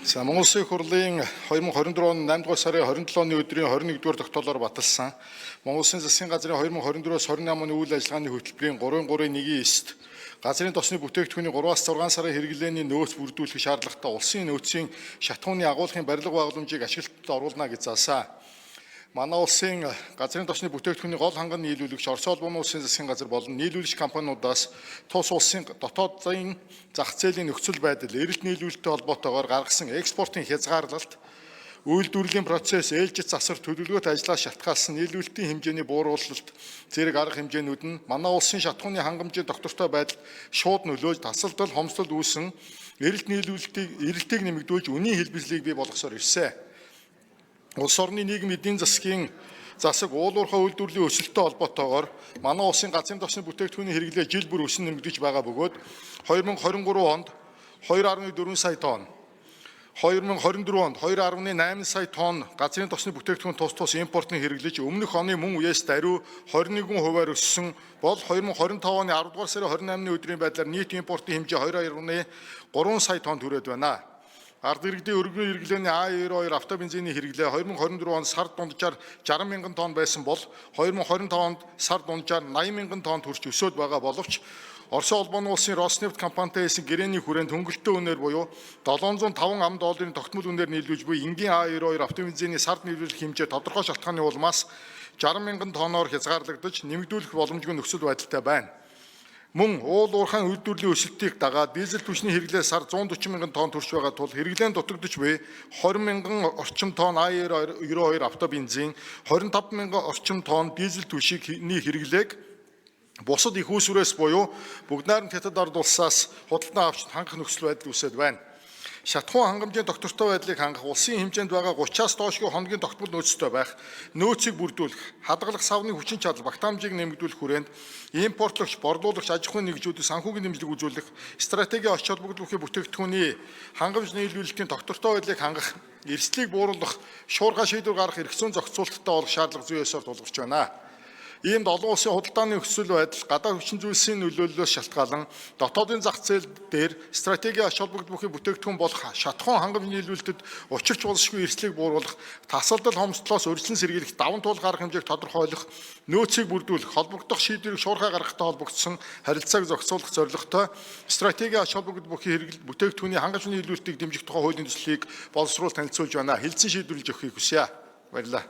За Монгол Улсын хурлын 2024 он 8 дугаар сарын 27 оны өдрийн 21-р тогтоолоор баталсан Монгол Улсын засгийн газрын 2024-с 28 оны үйл ажиллагааны хөтөлбөрийн 339-т газрын тосны бүтээгдэхүүний 3-аас 6 сарын хэрэглээний нөөц бүрдүүлэх шаардлагатай улсын нөөцийн шатхууны агуулгын барилга байгууламжийг ашиглалтад оруулна гэж заасан. Манай улсын газрын тосны бүтээгдэхүүний гол ханган нийлүүлэгч Орос улбаны улсын засгийн газар болон нийлүүлэгч компаниудаас тус улсын дотоодын зах зээлийн нөхцөл байдал, эрэлт нийлүүлэлттэй холбоотойгоор гаргасан экспортын хязгаарлалт, үйлдвэрлэлийн процесс, ээлжит засвар төлөвлөгөөт ажлаас шалтгаалсан нийлүүлэлтийн хэмжээний бууруулалт зэрэг арга хэмжээнүүд нь манай улсын шатхууны хангамжийн доктортой байдалд шууд нөлөөж тасалдал, хомсдол үүсэн эрэлт нийлүүлэлтийг нэмэгдүүлж үнийн хэлбэрлэлийг бий болгосоор ирсэн. Улс орны нийгэм эдийн засгийн засаг уулуурхай үйлдвэрлэлийн өсөлттэй холбоотойгоор манай улсын газрын тосны бүтээгдэхүүний хэрэглээ жил бүр өсөн нэмэгдэж байгаа бөгөөд 2023 онд 2.4 сая тонн, 2024 онд 2.8 сая тонн газрын тосны бүтээгдэхүүн тус импортын хэрэглэж өмнөх оны мөн үеэс даруй 21%-аар өссөн бол 2025 оны 10 дугаар сарын 28-ны өдрийн байдлаар нийт импортын хэмжээ 2.3 сая тонн хүрээд байна. Ард иргэдийн өргөн хэрэглээний А92 автобензиний хэрэглээ 2024 онд сард дунджаар 60 мянган тонн байсан бол 2025 онд сард дунджаар 80 мянган тонн хүрч өсөд байгаа боловч Орос улбаны улсын Роснефть компанитай хийсэн гэрээний хүрээнд хөнгөлөлтөө үнээр буюу $705 ам тогтмол үнээр нийлүүлж буй энгийн А92 автобензиний сард нийлүүлэх хэмжээ тодорхой шалтгааны улмаас 60 мянган тонноор хязгаарлагдаж нэмэгдүүлэх боломжгүй нөхцөл байдалтай байна. Мөн уул уурхайн үйлдвэрлэлийн өсөлтийг дагаад дизель түвшний хэрэглээ сар 140 мянган тонн төрж байгаа тул хэрэглээнд дутагдж буй 20 мянган орчим тонн А92 автобензин, 25 мянган орчим тонн дизель түвшний хэрэглээг бусад их үүсвэрээс буюу бүгд найрамд хятад ард улсаас худалдан авч хангах нөхцөл байдал үүсэж байна. Шатхуун хангамжийн доктортой байдлыг хангах улсын хэмжээнд байгаа 30-аас доошгүй хоногийн тогтмол нөөцтэй байх, нөөцийг бүрдүүлэх, хадгалах савны хүчин чадал, багтаамжийг нэмэгдүүлэх хүрээнд импортлогч, борлуулагч, аж ахуйн нэгжүүдийг санхүүгийн дэмжлэг үзүүлэх, стратегийн оч холбогдлохын бүтээгдэхүүний хангамж нийлүүлэлтийн доктортой байдлыг хангах, эрсдлийг бууруулах, шуурхай шийдвэр гаргах эрх зүйн зохицуулалттай болох шаардлага зүй ёсоор тулгарч байна. Иймд олон улсын худалдааны нөхцөл байдал, гадаад хүчин зүйлсийн нөлөөллөөс шалтгаалan дотоодын зах зээл дээр стратегийн ач холбогдох бүтээгдэхүүн болох шатхуун хангамж нийлүүлэлтэд учирч болшгүй эрсдлийг бууруулах, тасалдал хомсдлоос урьдчилан сэргийлэх, даван туулах арга хэмжээг тодорхойлох, нөөцийг бүрдүүлэх, холбогдох шийдвэрийг шуурхай гаргахтай холбогдсон харилцааг зохицуулах зорилготой стратегийн ач холбогдох бүтээгдэхүүний хангамж нийлүүлэлтийг дэмжих тухай хуулийн төслийг боловсруулалт танилцуулж байна. Хэлсэн шийдвэрлэж өгөхийг хүсье. Баярлалаа.